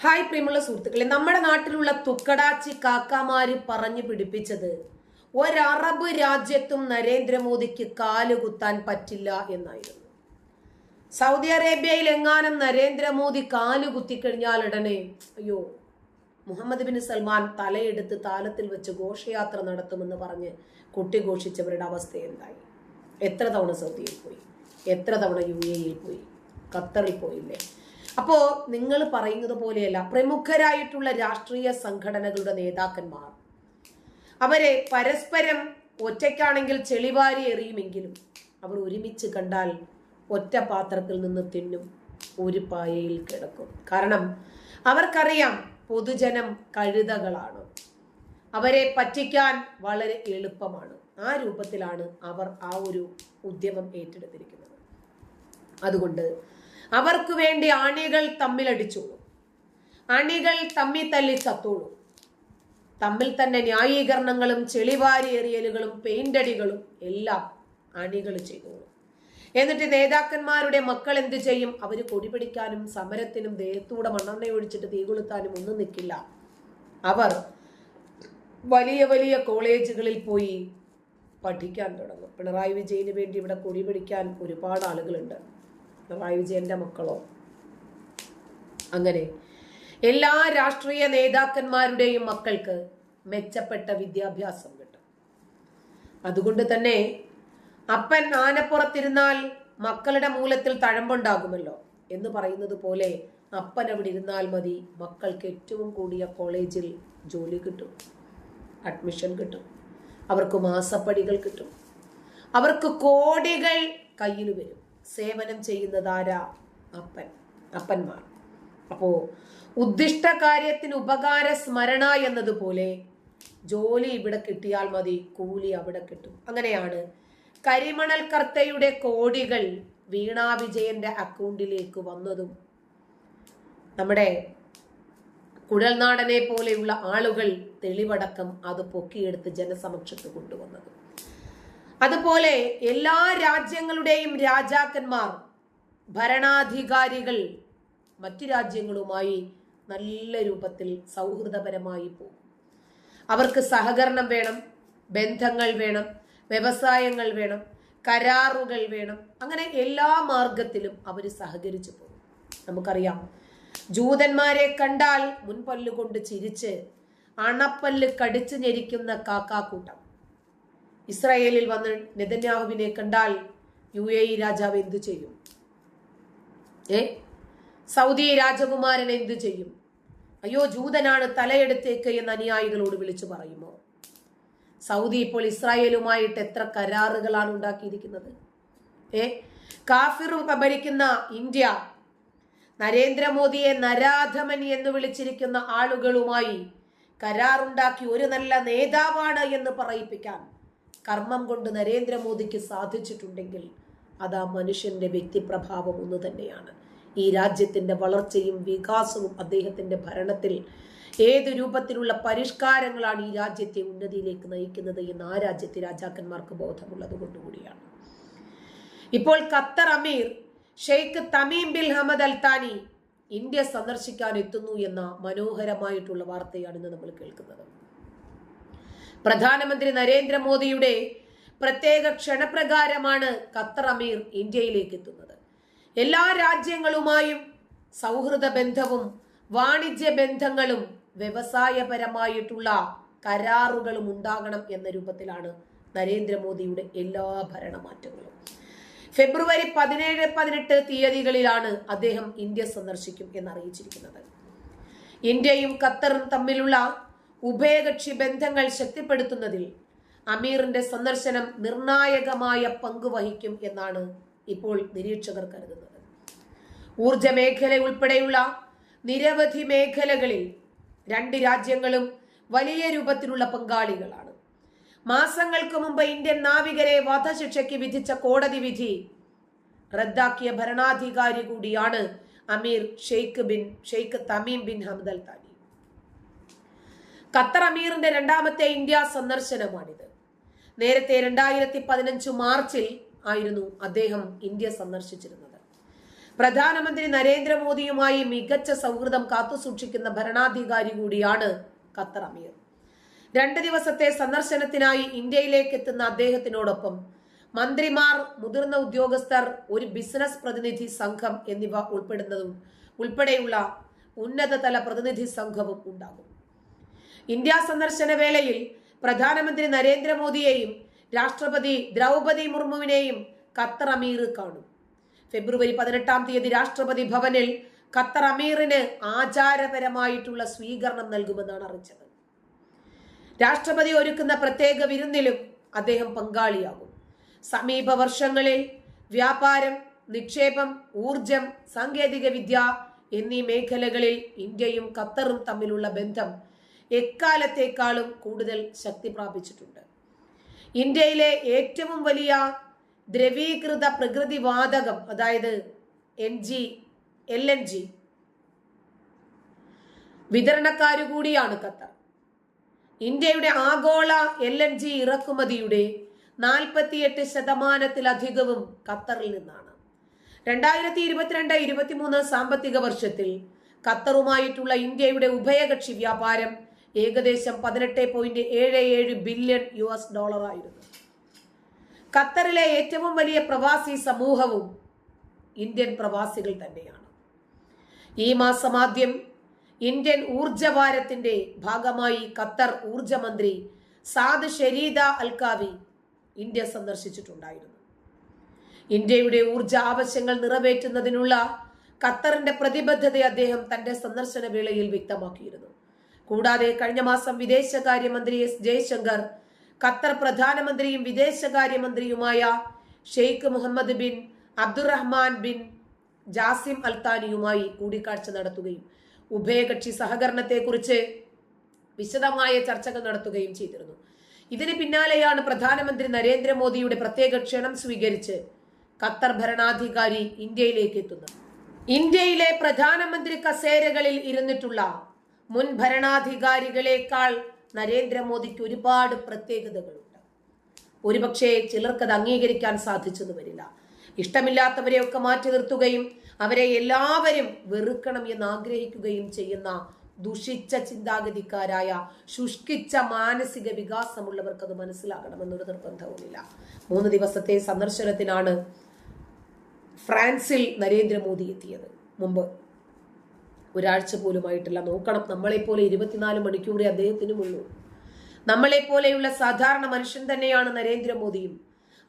Hi പ്രിയമുള്ള സുഹൃത്തുക്കളെ, നമ്മുടെ നാട്ടിലുള്ള തുക്കടാച്ചി കാക്കാമാര് പറഞ്ഞു പിടിപ്പിച്ചത് ഒരറബ് രാജ്യത്തും നരേന്ദ്രമോദിക്ക് കാലുകുത്താൻ പറ്റില്ല എന്നായിരുന്നു. സൗദി അറേബ്യയിൽ എങ്ങാനും നരേന്ദ്രമോദി കാലുകുത്തിക്കഴിഞ്ഞാൽ ഉടനെ അയ്യോ മുഹമ്മദ് ബിൻ സൽമാൻ തലയെടുത്ത് താലത്തിൽ വെച്ച് ഘോഷയാത്ര നടത്തുമെന്ന് പറഞ്ഞ് കൊട്ടിഘോഷിച്ചവരുടെ അവസ്ഥ എന്തായി? എത്ര തവണ സൗദിയിൽ പോയി, എത്ര തവണ UAE പോയി, ഖത്തറിൽ പോയില്ലേ? അപ്പോ നിങ്ങൾ പറയുന്നത് പോലെയല്ല, പ്രമുഖരായിട്ടുള്ള രാഷ്ട്രീയ സംഘടനകളുടെ നേതാക്കന്മാർ അവരെ പരസ്പരം ഒറ്റയ്ക്കാണെങ്കിൽ ചെളിവാരി എറിയുമെങ്കിലും അവർ ഒരുമിച്ച് കണ്ടാൽ ഒറ്റ പാത്രത്തിൽ നിന്ന് തിന്നും, ഒരു പായയിൽ കിടക്കും. കാരണം അവർക്കറിയാം പൊതുജനം കഴുതകളാണ്, അവരെ പറ്റിക്കാൻ വളരെ എളുപ്പമാണ്. ആ രൂപത്തിലാണ് അവർ ആ ഒരു ഉദ്യമം ഏറ്റെടുത്തിരിക്കുന്നത്. അതുകൊണ്ട് അവർക്ക് വേണ്ടി അണികൾ തമ്മിലടിച്ചോളൂ, അണികൾ തമ്മി തല്ലി ചത്തോളൂ, തമ്മിൽ തന്നെ ന്യായീകരണങ്ങളും ചെളിവാരി എറിയലുകളും പെയിന്റടികളും എല്ലാം അണികൾ ചെയ്തോളൂ. എന്നിട്ട് നേതാക്കന്മാരുടെ മക്കൾ എന്ത് ചെയ്യും? അവര് കൊടിപിടിക്കാനും സമരത്തിനും ദേഹത്തൂടെ മണ്ണെണ്ണ ഒഴിച്ചിട്ട് തീ കൊളുത്താനും ഒന്നും നിൽക്കില്ല. അവർ വലിയ വലിയ കോളേജുകളിൽ പോയി പഠിക്കാൻ തുടങ്ങും. പിണറായി വിജയന് വേണ്ടി ഇവിടെ കൊടിപിടിക്കാൻ ഒരുപാട് ആളുകളുണ്ട്. പിണറായി വിജയന്റെ മക്കളോ? അങ്ങനെ എല്ലാ രാഷ്ട്രീയ നേതാക്കന്മാരുടെയും മക്കൾക്ക് മെച്ചപ്പെട്ട വിദ്യാഭ്യാസം കിട്ടും. അതുകൊണ്ട് തന്നെ അപ്പൻ ആനപ്പുറത്തിരുന്നാൽ മക്കളുടെ മൂലത്തിൽ തഴമ്പുണ്ടാകുമല്ലോ എന്ന് പറയുന്നത് പോലെ അപ്പൻ അവിടെ ഇരുന്നാൽ മതി, മക്കൾക്ക് ഏറ്റവും കൂടിയ കോളേജിൽ ജോലി കിട്ടും, അഡ്മിഷൻ കിട്ടും, അവർക്ക് മാസപ്പടികൾ കിട്ടും, അവർക്ക് കോടികൾ കയ്യിൽ വരും. സേവനം ചെയ്യുന്നതാരാ? അപ്പന്മാർ. അപ്പോ ഉദ്ദിഷ്ട കാര്യത്തിന് ഉപകാര സ്മരണ എന്നതുപോലെ ജോലി ഇവിടെ കിട്ടിയാൽ മതി, കൂലി അവിടെ കിട്ടും. അങ്ങനെയാണ് കരിമണൽ കർത്തയുടെ കോടികൾ വീണാ വിജയന്റെ അക്കൗണ്ടിലേക്ക് വന്നതും നമ്മുടെ കുഴൽനാടനെ പോലെയുള്ള ആളുകൾ തെളിവടക്കം അത് പൊക്കിയെടുത്ത് ജനസമക്ഷത്ത് കൊണ്ടുവന്നതും. അതുപോലെ എല്ലാ രാജ്യങ്ങളുടെയും രാജാക്കന്മാർ, ഭരണാധികാരികൾ മറ്റു രാജ്യങ്ങളുമായി നല്ല രൂപത്തിൽ സൗഹൃദപരമായി പോകും. അവർക്ക് സഹകരണം വേണം, ബന്ധങ്ങൾ വേണം, വ്യവസായങ്ങൾ വേണം, കരാറുകൾ വേണം. അങ്ങനെ എല്ലാ മാർഗത്തിലും അവർ സഹകരിച്ചു പോകും. നമുക്കറിയാം, ജൂതന്മാരെ കണ്ടാൽ മുൻപല്ലുകൊണ്ട് ചിരിച്ച് അണപ്പല്ല് കടിച്ചു ഞെരിക്കുന്ന കാക്കാക്കൂട്ടം. ഇസ്രായേലിൽ വന്ന് നെതന്യാഹുവിനെ കണ്ടാൽ UAE രാജാവ് എന്തു ചെയ്യും? സൗദി രാജകുമാരൻ എന്തു ചെയ്യും? അയ്യോ ജൂതനാണ്, തലയെടുത്തേക്ക് എന്ന് അനുയായികളോട് വിളിച്ചു പറയുമോ? സൗദി ഇപ്പോൾ ഇസ്രായേലുമായിട്ട് എത്ര കരാറുകളാണ് ഉണ്ടാക്കിയിരിക്കുന്നത്? കാഫിർ ഭരിക്കുന്ന ഇന്ത്യ നരേന്ദ്രമോദിയെ നരാധമൻ എന്ന് വിളിച്ചിരിക്കുന്ന ആളുകളുമായി കരാറുണ്ടാക്കി ഒരു നല്ല നേതാവാണ് എന്ന് പറയിപ്പിക്കാൻ കർമ്മം കൊണ്ട് നരേന്ദ്രമോദിക്ക് സാധിച്ചിട്ടുണ്ടെങ്കിൽ അത് ആ മനുഷ്യന്റെ വ്യക്തിപ്രഭാവം ഒന്ന് തന്നെയാണ്. ഈ രാജ്യത്തിന്റെ വളർച്ചയും വികാസവും അദ്ദേഹത്തിന്റെ ഭരണത്തിൽ ഏത് രൂപത്തിലുള്ള പരിഷ്കാരങ്ങളാണ് ഈ രാജ്യത്തെ ഉന്നതിയിലേക്ക് നയിക്കുന്നത് എന്ന് ആ രാജ്യത്തെ രാജാക്കന്മാർക്ക് ബോധമുള്ളത് കൊണ്ടുകൂടിയാണ്. ഇപ്പോൾ ഖത്തർ അമീർ Sheikh Tamim bin Hamad Al താനി ഇന്ത്യ സന്ദർശിക്കാൻ എത്തുന്നു എന്ന മനോഹരമായിട്ടുള്ള വാർത്തയാണ് ഇന്ന് നമ്മൾ കേൾക്കുന്നത്. പ്രധാനമന്ത്രി നരേന്ദ്രമോദിയുടെ പ്രത്യേക ക്ഷണപ്രകാരമാണ് ഖത്തർ അമീർ ഇന്ത്യയിലേക്ക് എത്തുന്നത്. എല്ലാ രാജ്യങ്ങളുമായും സൗഹൃദ ബന്ധവും വാണിജ്യ ബന്ധങ്ങളും വ്യവസായപരമായിട്ടുള്ള കരാറുകളും ഉണ്ടാകണം എന്ന രൂപത്തിലാണ് നരേന്ദ്രമോദിയുടെ എല്ലാ ഭരണമാറ്റങ്ങളും. ഫെബ്രുവരി 17, 18 തീയതികളിലാണ് അദ്ദേഹം ഇന്ത്യ സന്ദർശിക്കും എന്നറിയിച്ചിരിക്കുന്നത്. ഇന്ത്യയും ഖത്തറും തമ്മിലുള്ള ഉഭയകക്ഷി ബന്ധങ്ങൾ ശക്തിപ്പെടുത്തുന്നതിൽ അമീറിന്റെ സന്ദർശനം നിർണായകമായ പങ്ക് വഹിക്കും എന്നാണ് ഇപ്പോൾ നിരീക്ഷകർ കരുതുന്നത്. ഊർജ മേഖല ഉൾപ്പെടെയുള്ള നിരവധി മേഖലകളിൽ രണ്ട് രാജ്യങ്ങളും വലിയ രൂപത്തിലുള്ള പങ്കാളികളാണ്. മാസങ്ങൾക്ക് മുമ്പ് ഇന്ത്യൻ നാവികരെ വധശിക്ഷയ്ക്ക് വിധിച്ച കോടതി വിധി റദ്ദാക്കിയ ഭരണാധികാരി കൂടിയാണ് അമീർ Sheikh Tamim bin Hamad Al താനി. ഖത്തർ അമീറിന്റെ രണ്ടാമത്തെ ഇന്ത്യ സന്ദർശനമാണിത്. നേരത്തെ 2015 മാർച്ചിൽ ആയിരുന്നു അദ്ദേഹം ഇന്ത്യ സന്ദർശിച്ചിരുന്നത്. പ്രധാനമന്ത്രി നരേന്ദ്രമോദിയുമായി മികച്ച സൗഹൃദം കാത്തുസൂക്ഷിക്കുന്ന ഭരണാധികാരി കൂടിയാണ് ഖത്തർ അമീർ. 2 ദിവസത്തെ സന്ദർശനത്തിനായി ഇന്ത്യയിലേക്ക് എത്തുന്ന അദ്ദേഹത്തിനോടൊപ്പം മന്ത്രിമാർ, മുതിർന്ന ഉദ്യോഗസ്ഥർ, ഒരു ബിസിനസ് പ്രതിനിധി സംഘം എന്നിവ ഉൾപ്പെടെയുള്ള ഉന്നതതല പ്രതിനിധി സംഘവും ഉണ്ടാകും. ഇന്ത്യ സന്ദർശന വേളയിൽ പ്രധാനമന്ത്രി നരേന്ദ്രമോദിയെയും രാഷ്ട്രപതി ദ്രൗപദി മുർമുവിനെയും ഖത്തർ അമീർ കാണും. ഫെബ്രുവരി 18 രാഷ്ട്രപതി ഭവനിൽ ഖത്തർ അമീറിന് ആചാരപരമായിട്ടുള്ള സ്വീകരണം നൽകുമെന്നാണ് അറിയിച്ചത്. രാഷ്ട്രപതി ഒരുക്കുന്ന പ്രത്യേക വിരുന്നിലും അദ്ദേഹം പങ്കാളിയാകും. സമീപ വർഷങ്ങളിൽ വ്യാപാരം, നിക്ഷേപം, ഊർജം, സാങ്കേതിക വിദ്യ എന്നീ മേഖലകളിൽ ഇന്ത്യയും ഖത്തറും തമ്മിലുള്ള ബന്ധം എക്കാലത്തേക്കാളും കൂടുതൽ ശക്തി പ്രാപിച്ചിട്ടുണ്ട്. ഇന്ത്യയിലെ ഏറ്റവും വലിയ ദ്രവീകൃത പ്രകൃതിവാതകം, അതായത് LNG വിതരണക്കാരുകൂടിയാണ് ഖത്തർ. ഇന്ത്യയുടെ ആഗോള LNG ഇറക്കുമതിയുടെ 48% ഖത്തറിൽ നിന്നാണ്. 2022-23 സാമ്പത്തിക വർഷത്തിൽ ഖത്തറുമായിട്ടുള്ള ഇന്ത്യയുടെ ഉഭയകക്ഷി വ്യാപാരം ഏകദേശം $18.77 ബില്യൺ ആയിരുന്നു. ഖത്തറിലെ ഏറ്റവും വലിയ പ്രവാസി സമൂഹവും ഇന്ത്യൻ പ്രവാസികൾ തന്നെയാണ്. ഈ മാസം ആദ്യം ഇന്ത്യൻ ഊർജവാരത്തിന്റെ ഭാഗമായി ഖത്തർ ഊർജമന്ത്രി സാദ് ഷരീദ അൽക്കാവി ഇന്ത്യ സന്ദർശിച്ചിട്ടുണ്ടായിരുന്നു. ഇന്ത്യയുടെ ഊർജ ആവശ്യങ്ങൾ നിറവേറ്റുന്നതിനുള്ള ഖത്തറിന്റെ പ്രതിബദ്ധത അദ്ദേഹം തന്റെ സന്ദർശന വേളയിൽ വ്യക്തമാക്കിയിരുന്നു. കൂടാതെ കഴിഞ്ഞ മാസം വിദേശകാര്യമന്ത്രി എസ് ജയശങ്കർ ഖത്തർ പ്രധാനമന്ത്രിയും വിദേശകാര്യമന്ത്രിയുമായ Sheikh Mohammed bin Abdulrahman bin Jassim അൽത്താനിയുമായി കൂടിക്കാഴ്ച നടത്തുകയും ഉഭയകക്ഷി സഹകരണത്തെക്കുറിച്ച് വിശദമായ ചർച്ചകൾ നടത്തുകയും ചെയ്തിരുന്നു. ഇതിന് പിന്നാലെയാണ് പ്രധാനമന്ത്രി നരേന്ദ്രമോദിയുടെ പ്രത്യേക ക്ഷണം സ്വീകരിച്ച് ഖത്തർ ഭരണാധികാരി ഇന്ത്യയിലേക്ക് എത്തുന്നത്. ഇന്ത്യയിലെ പ്രധാനമന്ത്രി കസേരകളിൽ ഇരുന്നിട്ടുള്ള മുൻ ഭരണാധികാരികളെക്കാൾ നരേന്ദ്രമോദിക്ക് ഒരുപാട് പ്രത്യേകതകളുണ്ട്. ഒരുപക്ഷെ ചിലർക്കത് അംഗീകരിക്കാൻ സാധിച്ചെന്ന് വരില്ല. ഇഷ്ടമില്ലാത്തവരെയൊക്കെ മാറ്റി നിർത്തുകയും അവരെ എല്ലാവരും വെറുക്കണം എന്ന് ആഗ്രഹിക്കുകയും ചെയ്യുന്ന ദുഷിച്ച ചിന്താഗതിക്കാരായ ശുഷ്കിച്ച മാനസിക വികാസമുള്ളവർക്ക് അത് മനസ്സിലാകണമെന്നൊരു നിർബന്ധവുമില്ല. 3 ദിവസത്തെ സന്ദർശനത്തിനാണ് ഫ്രാൻസിൽ നരേന്ദ്രമോദി എത്തിയത്. മുമ്പ് ഒരാഴ്ച പോലുമായിട്ടില്ല. നോക്കണം, നമ്മളെപ്പോലെ 24 മണിക്കൂറേ അദ്ദേഹത്തിനുമുള്ളൂ. നമ്മളെപ്പോലെയുള്ള സാധാരണ മനുഷ്യൻ തന്നെയാണ് നരേന്ദ്രമോദിയും.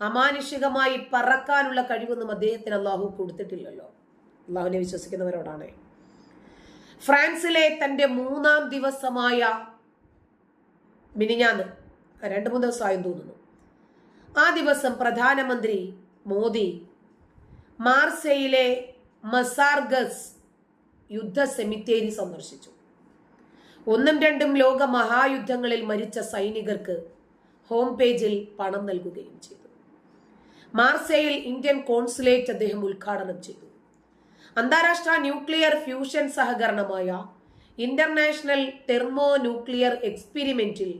അമാനുഷികമായി പറക്കാനുള്ള കഴിവൊന്നും അദ്ദേഹത്തിന് അള്ളാഹു കൊടുത്തിട്ടില്ലല്ലോ. അള്ളാഹുവിനെ വിശ്വസിക്കുന്നവരോടാണ്. ഫ്രാൻസിലെ തന്റെ 3-ാം ദിവസമായ മിനിഞ്ഞാന്ന്, 2-3 ദിവസമായെന്ന് തോന്നുന്നു, ആ ദിവസം പ്രധാനമന്ത്രി മോദി മാർസെയിലെ മസാർഗസ് യുദ്ധ സെമിത്തേരി സന്ദർശിച്ചു. 1ഉം 2ഉം ലോക മഹായുദ്ധങ്ങളിൽ മരിച്ച സൈനികർക്ക് ഹോം പേജിൽ പണം നൽകുകയും ചെയ്തു. മാർസെയിൽ ഇന്ത്യൻ കോൺസുലേറ്റ് അദ്ദേഹം ഉദ്ഘാടനം ചെയ്തു. അന്താരാഷ്ട്ര ന്യൂക്ലിയർ ഫ്യൂഷൻ സഹകരണമായ ഇന്റർനാഷണൽ തെർമോ ന്യൂക്ലിയർ എക്സ്പെരിമെന്റിൽ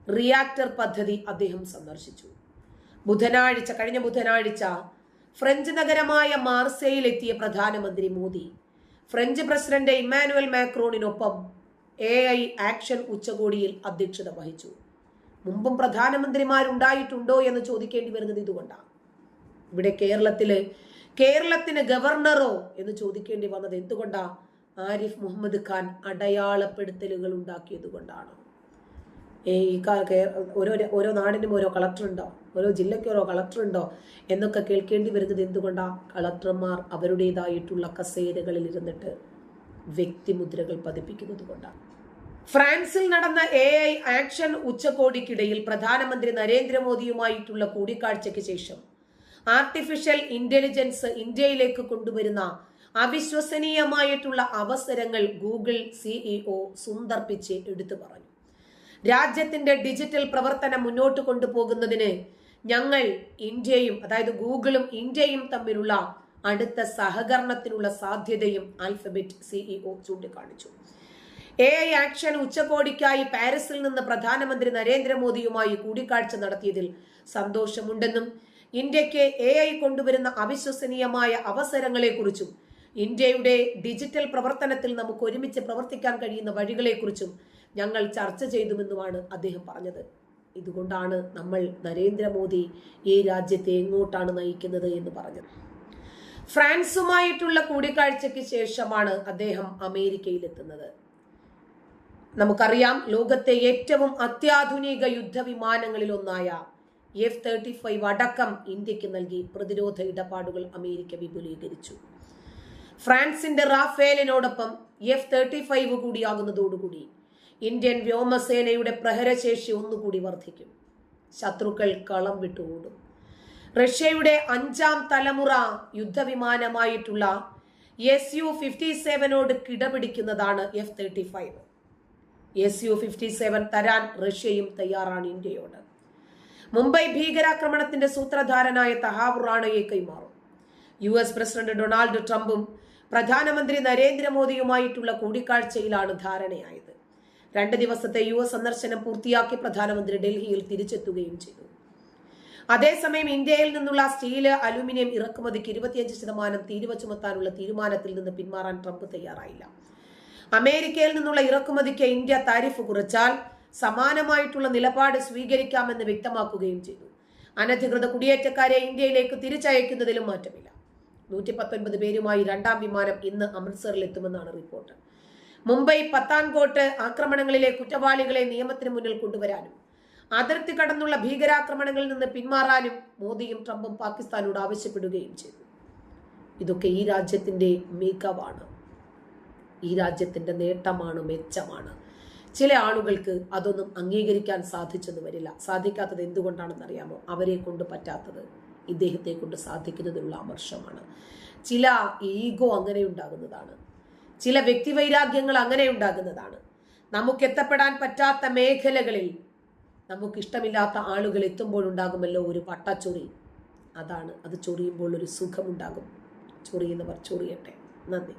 റിയാക്ടർ പദ്ധതി അദ്ദേഹം സന്ദർശിച്ചു. കഴിഞ്ഞ ബുധനാഴ്ച ഫ്രഞ്ച് നഗരമായ മാർസെയിൽ എത്തിയ പ്രധാനമന്ത്രി മോദി ഫ്രഞ്ച് പ്രസിഡന്റ് ഇമ്മാനുവൽ മാക്രോണിനൊപ്പം AI ആക്ഷൻ ഉച്ചകോടിയിൽ അധ്യക്ഷത വഹിച്ചു. മുമ്പും പ്രധാനമന്ത്രിമാരുണ്ടായിട്ടുണ്ടോ എന്ന് ചോദിക്കേണ്ടി വരുന്നത് ഇതുകൊണ്ടാണ്. ഇവിടെ കേരളത്തിന് ഗവർണറോ എന്ന് ചോദിക്കേണ്ടി വന്നത് എന്തുകൊണ്ടാ? ആരിഫ് മുഹമ്മദ് ഖാൻ അടയാളപ്പെടുത്തലുകൾ ഉണ്ടാക്കിയത് കൊണ്ടാണ്. ഓരോ നാടിനും ഓരോ കളക്ടർ ഉണ്ടോ, ഓരോ ജില്ലയ്ക്ക് ഓരോ കളക്ടർ ഉണ്ടോ എന്നൊക്കെ കേൾക്കേണ്ടി വരുന്നത് എന്തുകൊണ്ടാ? കളക്ടർമാർ അവരുടേതായിട്ടുള്ള കസേരകളിൽ ഇരുന്നിട്ട് വ്യക്തിമുദ്രകൾ പതിപ്പിക്കുന്നത് കൊണ്ടാണ്. ഫ്രാൻസിൽ നടന്ന AI ആക്ഷൻ ഉച്ചകോടിക്കിടയിൽ പ്രധാനമന്ത്രി നരേന്ദ്രമോദിയുമായിട്ടുള്ള കൂടിക്കാഴ്ചയ്ക്ക് ശേഷം ആർട്ടിഫിഷ്യൽ ഇന്റലിജൻസ് ഇന്ത്യയിലേക്ക് കൊണ്ടുവരുന്ന അവിശ്വസനീയമായിട്ടുള്ള അവസരങ്ങൾ ഗൂഗിൾ CEO സുന്ദർ പിച്ചെ എടുത്തു പറഞ്ഞു. രാജ്യത്തിന്റെ ഡിജിറ്റൽ പ്രവർത്തനം മുന്നോട്ട് കൊണ്ടുപോകുന്നതിന് ഞങ്ങൾ ഇന്ത്യയും, അതായത് ഗൂഗിളും ഇന്ത്യയും തമ്മിലുള്ള അടുത്ത സഹകരണത്തിനുള്ള സാധ്യതയും ആൽഫബറ്റ് CEO ചൂണ്ടിക്കാണിച്ചു. AI ആക്ഷൻ ഉച്ചകോടിക്കായി പാരീസിൽ നിന്ന് പ്രധാനമന്ത്രി നരേന്ദ്രമോദിയുമായി കൂടിക്കാഴ്ച നടത്തിയതിൽ സന്തോഷമുണ്ടെന്നും ഇന്ത്യക്ക് AI കൊണ്ടുവരുന്ന അവിശ്വസനീയമായ അവസരങ്ങളെക്കുറിച്ചും ഇന്ത്യയുടെ ഡിജിറ്റൽ പ്രവർത്തനത്തിൽ നമുക്ക് ഒരുമിച്ച് പ്രവർത്തിക്കാൻ കഴിയുന്ന വഴികളെക്കുറിച്ചും ഞങ്ങൾ ചർച്ച ചെയ്തുമെന്നുമാണ് അദ്ദേഹം പറഞ്ഞത്. ഇതുകൊണ്ടാണ് നമ്മൾ നരേന്ദ്രമോദി ഈ രാജ്യത്തെ എങ്ങോട്ടാണ് നയിക്കുന്നത് എന്ന് പറഞ്ഞത്. ഫ്രാൻസുമായിട്ടുള്ള കൂടിക്കാഴ്ചയ്ക്ക് ശേഷമാണ് അദ്ദേഹം അമേരിക്കയിലെത്തുന്നത്. നമുക്കറിയാം, ലോകത്തെ ഏറ്റവും അത്യാധുനിക യുദ്ധവിമാനങ്ങളിൽ ഒന്നായ F-35 അടക്കം ഇന്ത്യക്ക് നൽകി പ്രതിരോധ ഇടപാടുകൾ അമേരിക്ക വിപുലീകരിച്ചു. ഫ്രാൻസിന്റെ റാഫേലിനോടൊപ്പം F-35 കൂടിയാകുന്നതോടുകൂടി ഇന്ത്യൻ വ്യോമസേനയുടെ പ്രഹരശേഷി ഒന്നുകൂടി വർദ്ധിക്കും. ശത്രുക്കൾ കളം വിട്ടുകൂടും. റഷ്യയുടെ 5ാം തലമുറ യുദ്ധവിമാനമായിട്ടുള്ള Su-57 കിടപിടിക്കുന്നതാണ് F-35. Su-57 തരാൻ റഷ്യയും തയ്യാറാണ് ഇന്ത്യയോട്. മുംബൈ ഭീകരാക്രമണത്തിന്റെ സൂത്രധാരനായ തഹാവൂർ റാണയെ കൈമാറും. US പ്രസിഡന്റ് ഡൊണാൾഡ് ട്രംപും പ്രധാനമന്ത്രി നരേന്ദ്രമോദിയുമായിട്ടുള്ള കൂടിക്കാഴ്ചയിലാണ് ധാരണയായത്. 2 ദിവസത്തെ US സന്ദർശനം പൂർത്തിയാക്കി പ്രധാനമന്ത്രി ഡൽഹിയിൽ തിരിച്ചെത്തുകയും ചെയ്തു. അതേസമയം ഇന്ത്യയിൽ നിന്നുള്ള സ്റ്റീല്, അലുമിനിയം ഇറക്കുമതിക്ക് 25% തീരുവ ചുമത്താനുള്ള തീരുമാനത്തിൽ നിന്ന് പിന്മാറാൻ ട്രംപ് തയ്യാറായില്ല. അമേരിക്കയിൽ നിന്നുള്ള ഇറക്കുമതിക്ക് ഇന്ത്യ താരിഫ് കുറച്ചാൽ സമാനമായിട്ടുള്ള നിലപാട് സ്വീകരിക്കാമെന്ന് വ്യക്തമാക്കുകയും ചെയ്തു. അനധികൃത കുടിയേറ്റക്കാരെ ഇന്ത്യയിലേക്ക് തിരിച്ചയക്കുന്നതിലും മാറ്റമില്ല. 119 പേരുമായി 2ാം വിമാനം ഇന്ന് അമൃത്സറിൽ എത്തുമെന്നാണ് റിപ്പോർട്ട്. മുംബൈ പത്താൻകോട്ട് ആക്രമണങ്ങളിലെ കുറ്റവാളികളെ നിയമത്തിന് മുന്നിൽ കൊണ്ടുവരാനും അതിർത്തി കടന്നുള്ള ഭീകരാക്രമണങ്ങളിൽ നിന്ന് പിന്മാറാനും മോദിയും ട്രംപും പാകിസ്ഥാനോട് ആവശ്യപ്പെടുകയും ചെയ്തു. ഇതൊക്കെ ഈ രാജ്യത്തിന്റെ മികവാണ്, ഈ രാജ്യത്തിന്റെ നേട്ടമാണ്, മെച്ചമാണ്. ചില ആളുകൾക്ക് അതൊന്നും അംഗീകരിക്കാൻ സാധിച്ചെന്ന് വരില്ല. സാധിക്കാത്തത് എന്തുകൊണ്ടാണെന്ന് അറിയാമോ? അവരെ കൊണ്ട് പറ്റാത്തത് ഇദ്ദേഹത്തെ കൊണ്ട് സാധിക്കുന്നതിനുള്ള അമർഷമാണ്. ചില ഈഗോ അങ്ങനെ ഉണ്ടാകുന്നതാണ്, ചില വ്യക്തിവൈരാഗ്യങ്ങൾ അങ്ങനെ ഉണ്ടാകുന്നതാണ്. നമുക്ക് എത്തപ്പെടാൻ പറ്റാത്ത മേഖലകളിൽ നമുക്കിഷ്ടമില്ലാത്ത ആളുകൾ എത്തുമ്പോഴുണ്ടാകുമല്ലോ ഒരു പട്ടച്ചൊറി. അതാണ്, അത് ചൊറിയുമ്പോൾ ഒരു സുഖമുണ്ടാകും. ചൊറിയുന്നവർ ചൊറിയട്ടെ. നന്ദി.